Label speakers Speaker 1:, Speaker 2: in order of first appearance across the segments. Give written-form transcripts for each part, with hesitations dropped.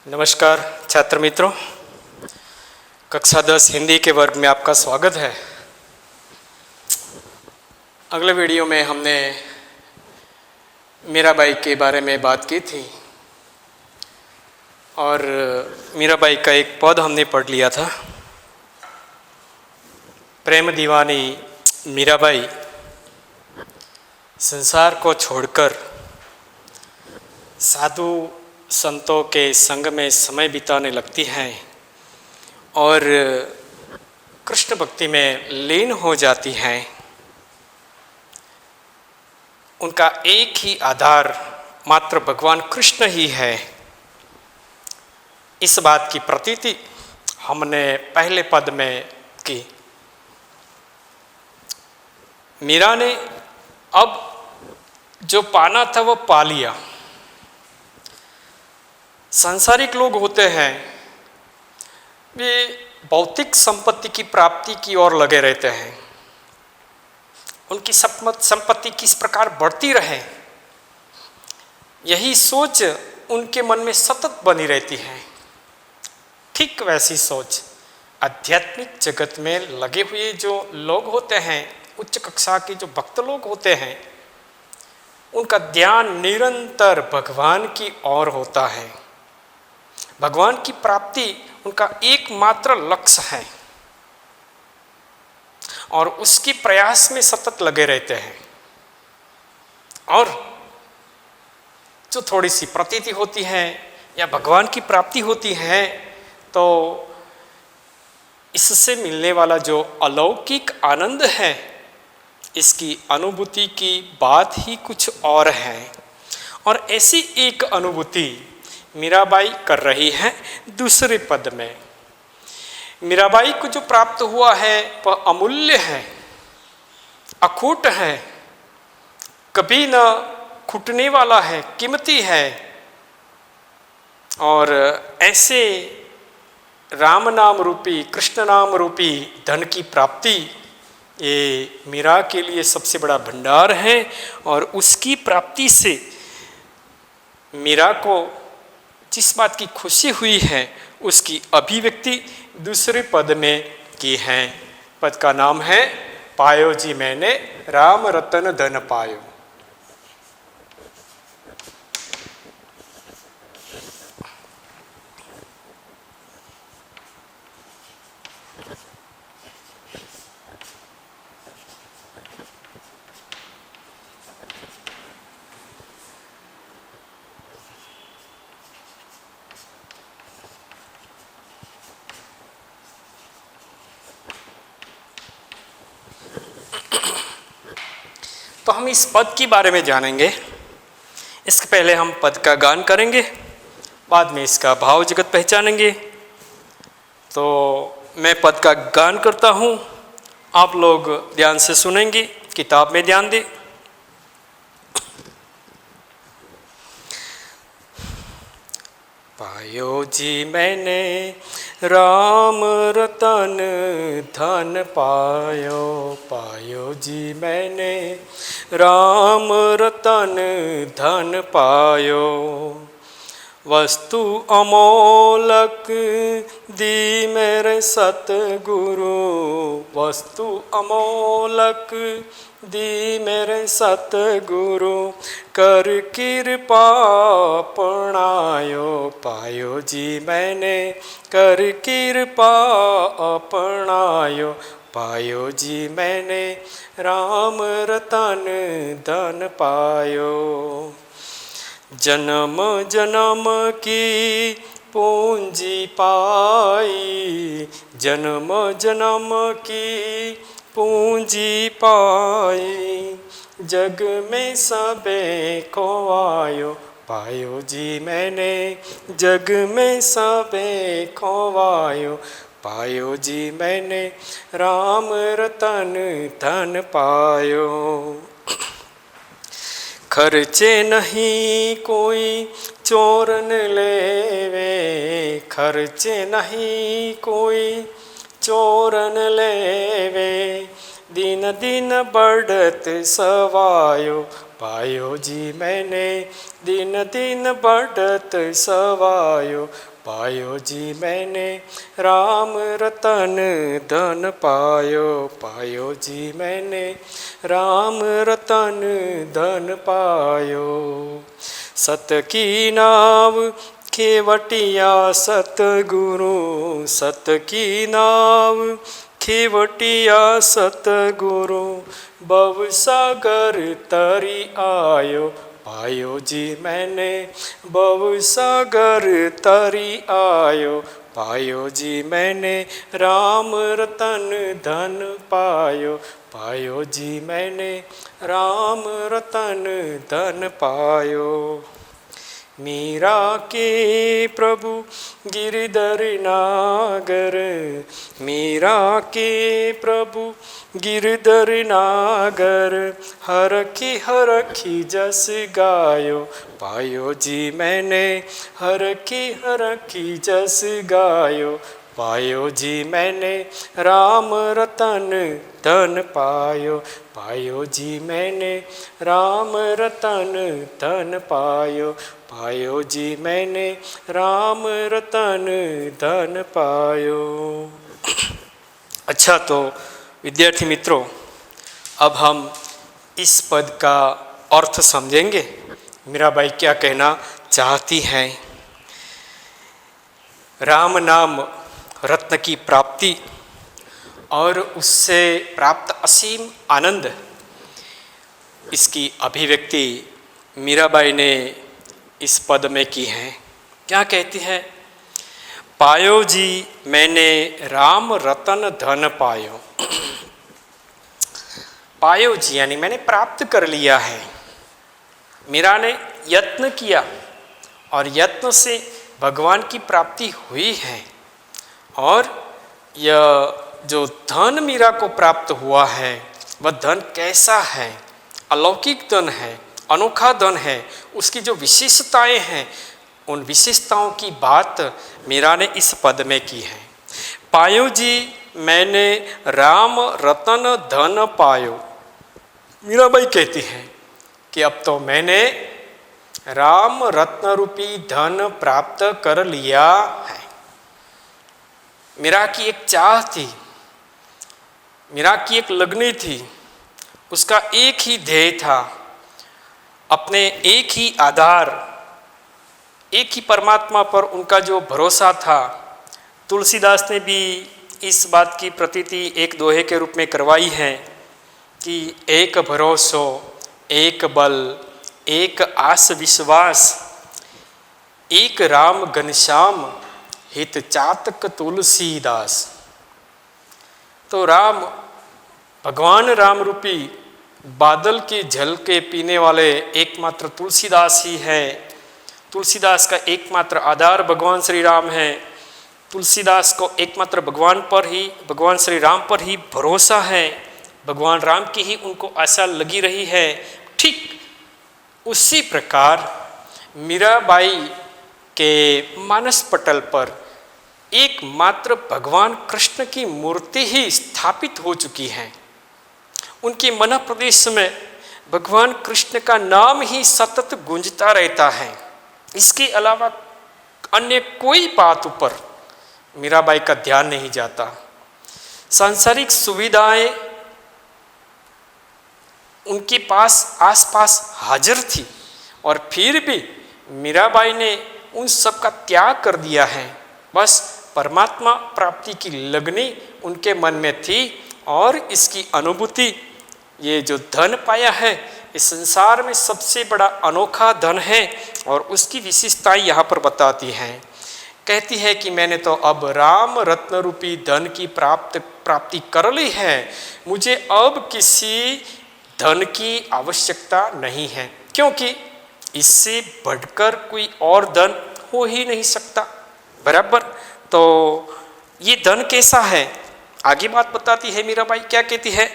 Speaker 1: नमस्कार छात्र मित्रों, कक्षा 10 हिंदी के वर्ग में आपका स्वागत है। अगले वीडियो में हमने मीराबाई के बारे में बात की थी और मीराबाई का एक पद हमने पढ़ लिया था। प्रेम दीवानी मीराबाई संसार को छोड़कर साधु संतों के संग में समय बिताने लगती हैं और कृष्ण भक्ति में लीन हो जाती हैं। उनका एक ही आधार मात्र भगवान कृष्ण ही है। इस बात की प्रतीति हमने पहले पद में की। मीरा ने अब जो पाना था वो पा लिया। सांसारिक लोग होते हैं, वे भौतिक संपत्ति की प्राप्ति की ओर लगे रहते हैं। उनकी संपत्ति किस प्रकार बढ़ती रहे, यही सोच उनके मन में सतत बनी रहती है। ठीक वैसी सोच आध्यात्मिक जगत में लगे हुए जो लोग होते हैं, उच्च कक्षा के जो भक्त लोग होते हैं, उनका ध्यान निरंतर भगवान की ओर होता है। भगवान की प्राप्ति उनका एकमात्र लक्ष्य है और उसकी प्रयास में सतत लगे रहते हैं। और जो थोड़ी सी प्रतीति होती है या भगवान की प्राप्ति होती है, तो इससे मिलने वाला जो अलौकिक आनंद है, इसकी अनुभूति की बात ही कुछ और है। और ऐसी एक अनुभूति मीराबाई कर रही है दूसरे पद में। मीराबाई को जो प्राप्त हुआ है वह अमूल्य है, अखूट है, कभी न खुटने वाला है, कीमती है। और ऐसे राम नाम रूपी, कृष्ण नाम रूपी धन की प्राप्ति ये मीरा के लिए सबसे बड़ा भंडार है। और उसकी प्राप्ति से मीरा को जिस बात की खुशी हुई है, उसकी अभिव्यक्ति दूसरे पद में की है। पद का नाम है पायो जी मैंने राम रतन धन पायो। तो हम इस पद के बारे में जानेंगे। इसके पहले हम पद का गान करेंगे, बाद में इसका भाव जगत पहचानेंगे। तो मैं पद का गान करता हूँ, आप लोग ध्यान से सुनेंगे, किताब में ध्यान दें। पायो जी मैंने राम रतन धन पायो, पायो जी मैंने राम रतन धन पायो। वस्तु अमोलक दी मेरे सतगुरु, वस्तु अमोलक दी मेरे सतगुरु, कर कृपा अपनायो। पायो जी मैंने कर कृपा अपनायो, पायो जी मैंने राम रतन धन पायो। जन्म जन्म की पूंजी पाई, जन्म जन्म की पूंजी पाई, जग में सबे को आयो। पायो जी मैंने जग में सबे को आयो, पायो जी मैंने राम रतन धन पायो। खर्चे नहीं कोई चोरन लेवे, खर्चे नहीं कोई चोरन लेवे, दिन दिन बढ़त सवायो। पायो जी मैंने दिन दिन बढ़त सवायो, पायो जी मैंने राम रतन धन पायो, पायो जी मैंने राम रतन धन पायो। सत की नाव खेवटिया सतगुरु, सत की नाव खेवटिया सतगुरु, भवसागर तरी आयो, पायो जी मैंने भवसागर तरी आयो, पायो जी मैंने राम रतन धन पायो, पायो जी मैंने राम रतन धन पायो। मीरा के प्रभु गिरधर नागर, मीरा के प्रभु गिरधर नागर, हरखी जस गायो, पायो जी मैंने हरखी जस गायो, पायो जी मैंने राम रतन धन पायो, पायो जी मैंने राम रतन धन पायो, पायो जी मैंने राम रतन धन पायो। अच्छा, तो विद्यार्थी मित्रों, अब हम इस पद का अर्थ समझेंगे। मीराबाई क्या कहना चाहती हैं। राम नाम रत्न की प्राप्ति और उससे प्राप्त असीम आनंद, इसकी अभिव्यक्ति मीराबाई ने इस पद में की है। क्या कहती है? पायो जी मैंने राम रतन धन पायो। पायो जी यानी मैंने प्राप्त कर लिया है। मीरा ने यत्न किया और यत्न से भगवान की प्राप्ति हुई है। और यह जो धन मीरा को प्राप्त हुआ है वह धन कैसा है? अलौकिक धन है, अनोखा धन है। उसकी जो विशेषताएं हैं उन विशेषताओं की बात मीरा ने इस पद में की है। पायो जी मैंने राम रतन धन पायो। मीराबाई कहती हैं कि अब तो मैंने राम रत्न रूपी धन प्राप्त कर लिया है। मीरा की एक चाह थी, मीरा की एक लगनी थी, उसका एक ही ध्येय था, अपने एक ही आधार, एक ही परमात्मा पर उनका जो भरोसा था। तुलसीदास ने भी इस बात की प्रतीति एक दोहे के रूप में करवाई है कि एक भरोसो एक बल एक आस विश्वास, एक राम घनश्याम हित चातक तुलसीदास। तो राम, भगवान राम रूपी बादल के जल के पीने वाले एकमात्र तुलसीदास ही है। तुलसीदास का एकमात्र आधार भगवान श्री राम है। तुलसीदास को एकमात्र भगवान पर ही, भगवान श्री राम पर ही भरोसा है। भगवान राम की ही उनको आशा लगी रही है। ठीक उसी प्रकार मीराबाई के मानस पटल पर एकमात्र भगवान कृष्ण की मूर्ति ही स्थापित हो चुकी है। उनके मन प्रदेश में भगवान कृष्ण का नाम ही सतत गूंजता रहता है। इसके अलावा अन्य कोई बात ऊपर मीराबाई का ध्यान नहीं जाता। सांसारिक सुविधाएं उनके पास आसपास हाजिर थी और फिर भी मीराबाई ने उन सब का त्याग कर दिया है। बस परमात्मा प्राप्ति की लगनी उनके मन में थी और इसकी अनुभूति, ये जो धन पाया है इस संसार में सबसे बड़ा अनोखा धन है और उसकी विशेषताएं यहाँ पर बताती हैं। कहती है कि मैंने तो अब राम रत्न रूपी धन की प्राप्ति कर ली है, मुझे अब किसी धन की आवश्यकता नहीं है, क्योंकि इससे बढ़कर कोई और धन हो ही नहीं सकता। बराबर। तो ये धन कैसा है, आगे बात बताती है मीराबाई। क्या कहती है?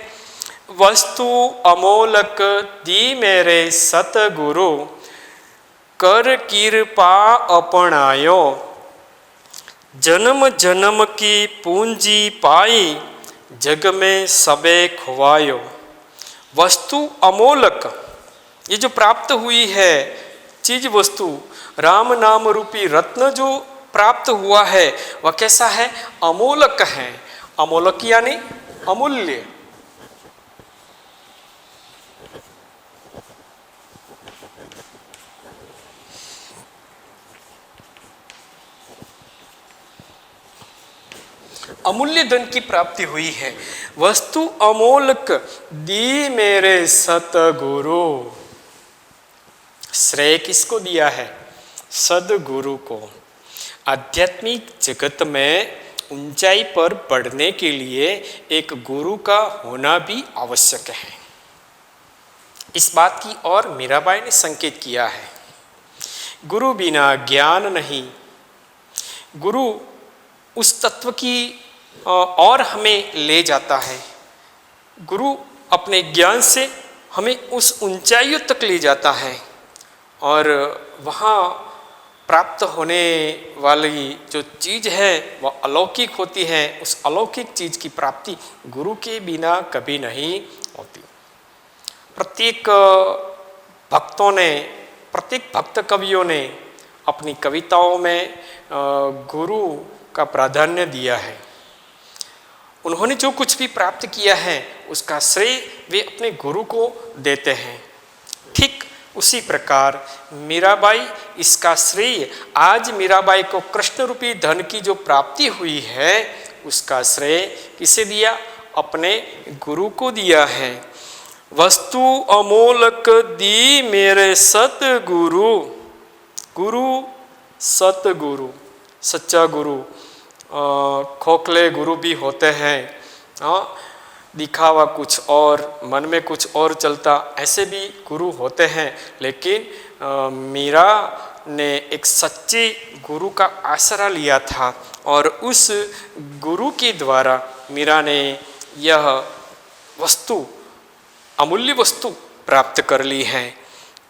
Speaker 1: वस्तु अमोलक दी मेरे सतगुरु, कर कृपा अपनायो, जन्म जन्म की पूंजी पाई, जग में सबे खुवायो। वस्तु अमोलक, ये जो प्राप्त हुई है चीज वस्तु, राम नाम रूपी रत्न जो प्राप्त हुआ है वह कैसा है? अमोलक है। अमोलक यानी अमूल्य। अमूल्य धन की प्राप्ति हुई है। वस्तु अमोलक दी मेरे सतगुरु। श्रेय किसको दिया है? सदगुरु को। आध्यात्मिक जगत में ऊंचाई पर बढ़ने के लिए एक गुरु का होना भी आवश्यक है। इस बात की ओर मीराबाई ने संकेत किया है। गुरु बिना ज्ञान नहीं। गुरु उस तत्व की और हमें ले जाता है। गुरु अपने ज्ञान से हमें उस ऊंचाइयों तक ले जाता है और वहाँ प्राप्त होने वाली जो चीज़ है वह अलौकिक होती है। उस अलौकिक चीज़ की प्राप्ति गुरु के बिना कभी नहीं होती। प्रत्येक भक्तों ने, प्रत्येक भक्त कवियों ने अपनी कविताओं में गुरु का प्राधान्य दिया है। उन्होंने जो कुछ भी प्राप्त किया है उसका श्रेय वे अपने गुरु को देते हैं। ठीक उसी प्रकार मीराबाई इसका श्रेय, आज मीराबाई को कृष्ण रूपी धन की जो प्राप्ति हुई है उसका श्रेय किसे दिया? अपने गुरु को दिया है। वस्तु अमोलक दी मेरे सतगुरु। गुरु सतगुरु, सच्चा गुरु। खोखले गुरु भी होते हैं, दिखावा कुछ और, मन में कुछ और चलता, ऐसे भी गुरु होते हैं। लेकिन मीरा ने एक सच्चे गुरु का आसरा लिया था और उस गुरु के द्वारा मीरा ने यह वस्तु, अमूल्य वस्तु प्राप्त कर ली है।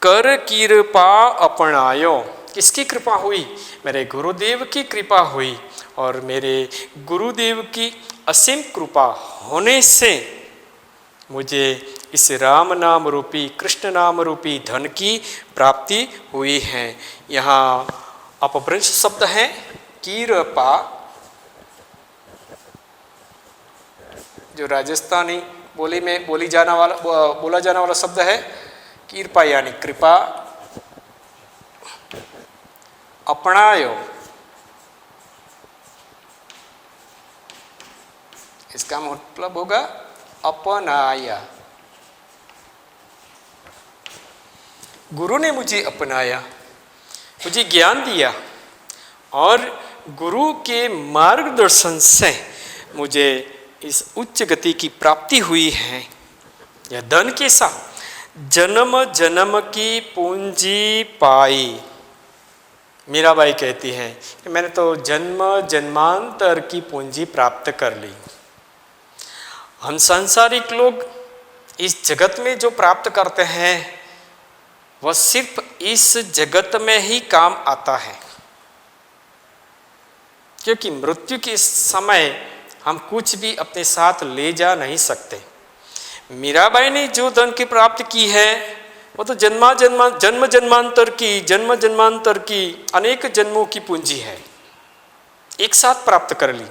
Speaker 1: कर कृपा अपनायो। किसकी कृपा हुई? मेरे गुरुदेव की कृपा हुई और मेरे गुरुदेव की असीम कृपा होने से मुझे इस राम नाम रूपी, कृष्ण नाम रूपी धन की प्राप्ति हुई है। यहाँ अपभ्रंश शब्द है कृपा, जो राजस्थानी बोली में बोला जाना वाला शब्द है कृपा यानी कृपा। अपनायो, इसका मतलब होगा अपनाया। गुरु ने मुझे अपनाया, मुझे ज्ञान दिया और गुरु के मार्गदर्शन से मुझे इस उच्च गति की प्राप्ति हुई है। यह धन कैसा? जन्म जन्म की पूंजी पाई। मीराबाई कहती हैं कि मैंने तो जन्म जन्मांतर की पूंजी प्राप्त कर ली। हम सांसारिक लोग इस जगत में जो प्राप्त करते हैं वह सिर्फ इस जगत में ही काम आता है, क्योंकि मृत्यु के समय हम कुछ भी अपने साथ ले जा नहीं सकते। मीराबाई ने जो धन की प्राप्त की है वो तो जन्म जन्मांतर की अनेक जन्मों की पूंजी है, एक साथ प्राप्त कर ली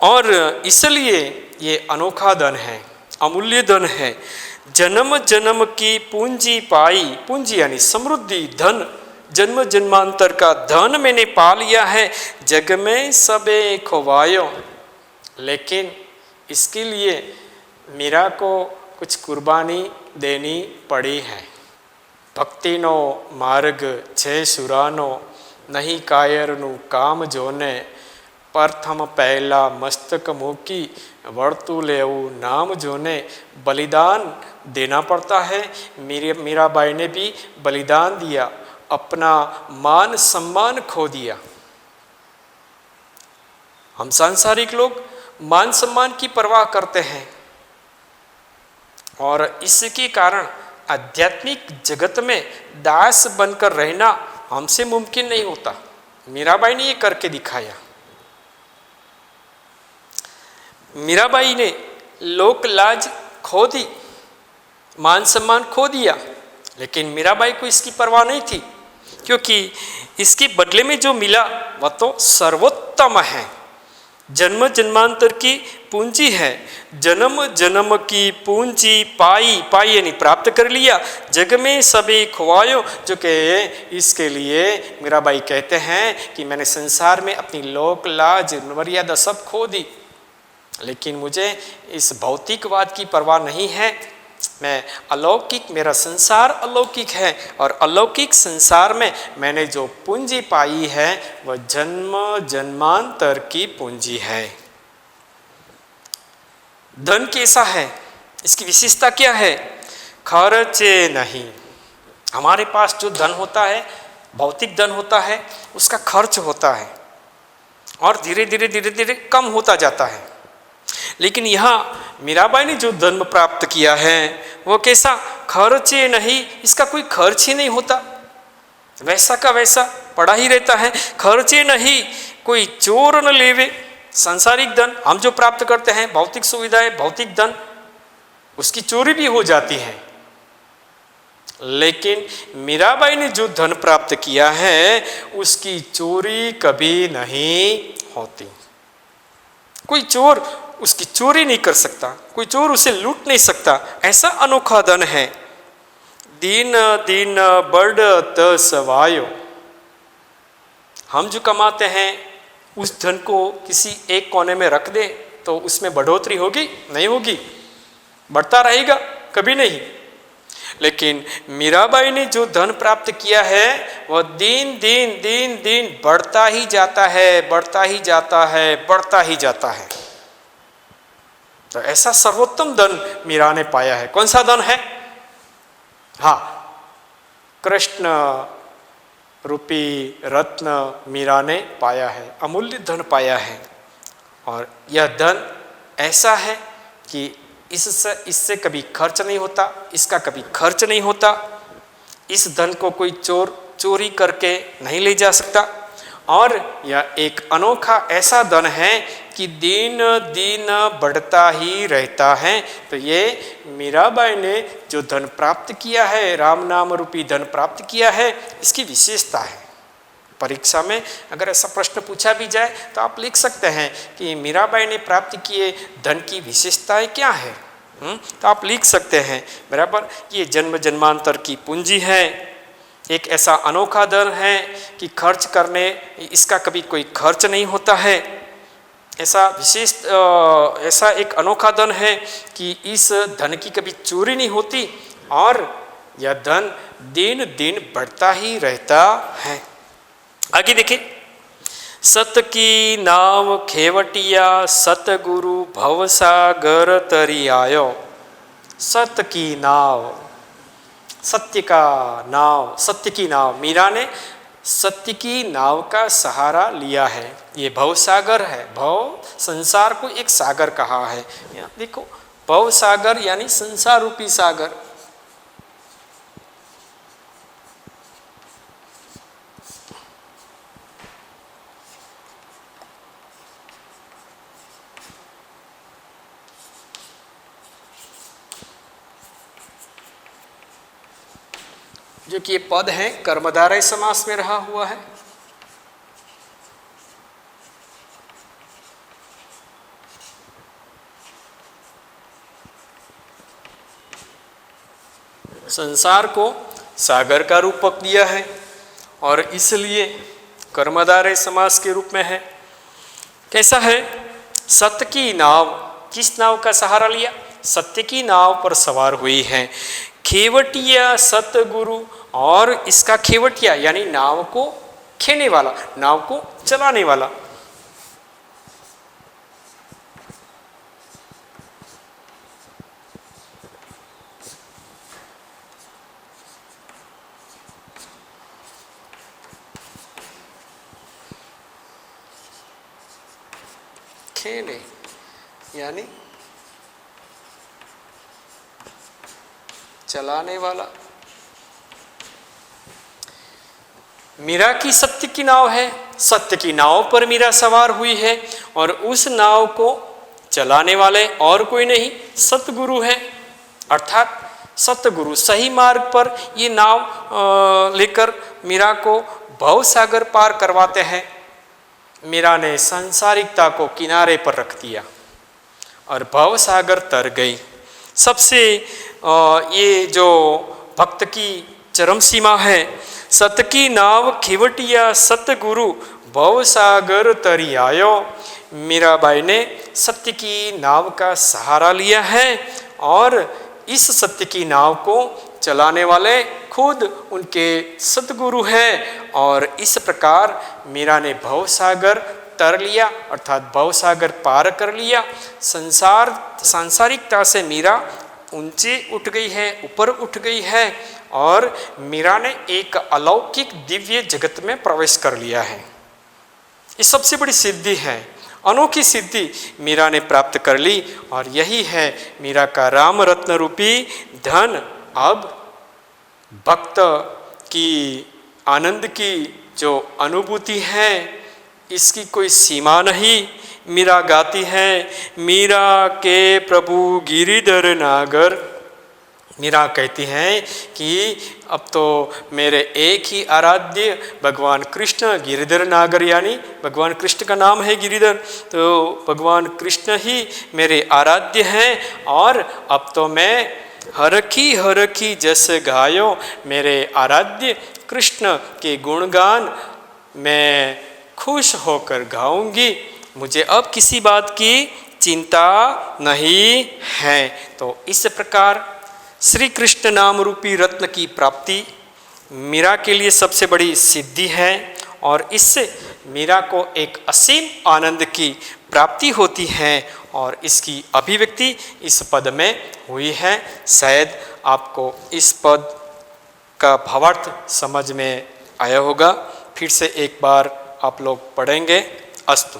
Speaker 1: और इसलिए ये अनोखा धन है, अमूल्य धन है। जन्म जन्म की पूंजी पाई। पूंजी यानी समृद्धि, धन, जन्म जन्मांतर का धन मैंने पा लिया है। जग में सबे खोवायो। लेकिन इसके लिए मीरा को कुछ कुर्बानी देनी पड़ी है। भक्तिनो मार्ग छे सुरानो, नहीं कायरनु काम जोने, प्रथम पहला मस्तक मूकी, वर्तु लेऊ नाम जोने। बलिदान देना पड़ता है। मीराबाई ने भी बलिदान दिया, अपना मान सम्मान खो दिया। हम सांसारिक लोग मान सम्मान की परवाह करते हैं और इसके कारण आध्यात्मिक जगत में दास बनकर रहना हमसे मुमकिन नहीं होता। मीराबाई ने ये करके दिखाया। मीराबाई ने लोक लाज खो दी, मान सम्मान खो दिया, लेकिन मीराबाई को इसकी परवाह नहीं थी। क्योंकि इसके बदले में जो मिला वह तो सर्वोत्तम है, जन्म जन्मांतर की पूंजी है। जन्म जन्म की पूंजी पाई, पाई यानी प्राप्त कर लिया, जग में सभी खुआयो, जो कहे इसके लिए मीराबाई कहते हैं कि मैंने संसार में अपनी लोक लाज मर्यादा सब खो दी, लेकिन मुझे इस भौतिकवाद की परवाह नहीं है। मैं अलौकिक, मेरा संसार अलौकिक है, और अलौकिक संसार में मैंने जो पूंजी पाई है वह जन्म जन्मांतर की पूंजी है। धन कैसा है, इसकी विशेषता क्या है? खर्चे नहीं। हमारे पास जो धन होता है, भौतिक धन होता है, उसका खर्च होता है और धीरे धीरे धीरे धीरे कम होता जाता है। लेकिन यहाँ मीराबाई ने जो धन प्राप्त किया है वो कैसा? खर्चे नहीं, इसका कोई खर्च ही नहीं होता, वैसा का वैसा पड़ा ही रहता है। खर्चे नहीं, कोई चोर न लेवे। सांसारिक धन हम जो प्राप्त करते हैं, भौतिक सुविधाएं, भौतिक धन, उसकी चोरी भी हो जाती है, लेकिन मीराबाई ने जो धन प्राप्त किया है उसकी चोरी कभी नहीं होती। कोई चोर उसकी चोरी नहीं कर सकता, कोई चोर उसे लूट नहीं सकता, ऐसा अनोखा धन है। दिन दिन बढ़त सवायो। हम जो कमाते हैं उस धन को किसी एक कोने में रख दे तो उसमें बढ़ोतरी होगी? नहीं होगी, बढ़ता रहेगा, कभी नहीं। लेकिन मीराबाई ने जो धन प्राप्त किया है वह दिन दिन दिन दिन बढ़ता ही जाता है, बढ़ता ही जाता है, बढ़ता ही जाता है। तो ऐसा सर्वोत्तम धन मीरा ने पाया है। कौन सा धन है? हाँ, कृष्ण रूपी रत्न मीरा ने पाया है, अमूल्य धन पाया है। और यह धन ऐसा है कि इससे कभी खर्च नहीं होता, इसका कभी खर्च नहीं होता। इस धन को कोई चोर चोरी करके नहीं ले जा सकता। और यह एक अनोखा ऐसा धन है कि दिन दिन बढ़ता ही रहता है। तो ये मीराबाई ने जो धन प्राप्त किया है, राम नाम रूपी धन प्राप्त किया है, इसकी विशेषता है। परीक्षा में अगर ऐसा प्रश्न पूछा भी जाए तो आप लिख सकते हैं कि मीराबाई ने प्राप्त किए धन की विशेषताएं क्या है। तो आप लिख सकते हैं बराबर, ये जन्म जन्मांतर की पूंजी है, एक ऐसा अनोखा धन है कि खर्च करने इसका कभी कोई खर्च नहीं होता है। ऐसा विशेष ऐसा एक अनोखा धन है कि इस धन की कभी चोरी नहीं होती और यह धन दिन दिन बढ़ता ही रहता है। आगे देखिए, सत की नाव खेवटिया सतगुरु भवसागर तरी आयो। सत की नाव, सत्य का नाव, सत्य की नाव। मीरा ने सत्य की नाव का सहारा लिया है। ये भवसागर है, भव संसार को एक सागर कहा है। यहाँ देखो, भवसागर यानी संसार रूपी सागर। जो कि ये पद है कर्मधारय समास में रहा हुआ है। संसार को सागर का रूपक दिया है और इसलिए कर्मधारय समास के रूप में है। कैसा है? सत्य की नाव, किस नाव का सहारा लिया? सत्य की नाव पर सवार हुई है। खेवटिया सतगुरु, और इसका खेवटिया यानी नाव को खेने वाला, नाव को चलाने वाला। खेने यानी चलाने वाला। मीरा की सत्य की नाव है, सत्य की नाव पर मीरा सवार हुई है और उस नाव को चलाने वाले और कोई नहीं, सतगुरु है। अर्थात सतगुरु सही मार्ग पर ये नाव लेकर मीरा को भव सागर पार करवाते हैं। मीरा ने सांसारिकता को किनारे पर रख दिया और भव सागर तर गई। सबसे ये जो भक्त की चरम सीमा है, सत की नाव खिवटिया सतगुरु भव सागर तरी आयो। मीराबाई ने सत्य की नाव का सहारा लिया है और इस सत्य की नाव को चलाने वाले खुद उनके सतगुरु हैं। और इस प्रकार मीरा ने भव सागर तर लिया, अर्थात भव सागर पार कर लिया। सांसारिकता से मीरा ऊंचे उठ गई है, ऊपर उठ गई है और मीरा ने एक अलौकिक दिव्य जगत में प्रवेश कर लिया है। ये सबसे बड़ी सिद्धि है, अनोखी सिद्धि मीरा ने प्राप्त कर ली और यही है मीरा का राम रत्न रूपी धन। अब भक्त की आनंद की जो अनुभूति है इसकी कोई सीमा नहीं। मीरा गाती है, मीरा के प्रभु गिरिधर नागर। मीरा कहती हैं कि अब तो मेरे एक ही आराध्य भगवान कृष्ण गिरिधर नागर, यानी भगवान कृष्ण का नाम है गिरिधर, तो भगवान कृष्ण ही मेरे आराध्य हैं। और अब तो मैं हरखी जस गायो, मेरे आराध्य कृष्ण के गुणगान मैं खुश होकर गाऊंगी, मुझे अब किसी बात की चिंता नहीं है। तो इस प्रकार श्री कृष्ण नाम रूपी रत्न की प्राप्ति मीरा के लिए सबसे बड़ी सिद्धि है और इससे मीरा को एक असीम आनंद की प्राप्ति होती है और इसकी अभिव्यक्ति इस पद में हुई है। शायद आपको इस पद का भावार्थ समझ में आया होगा। फिर से एक बार आप लोग पढ़ेंगे। अस्तु।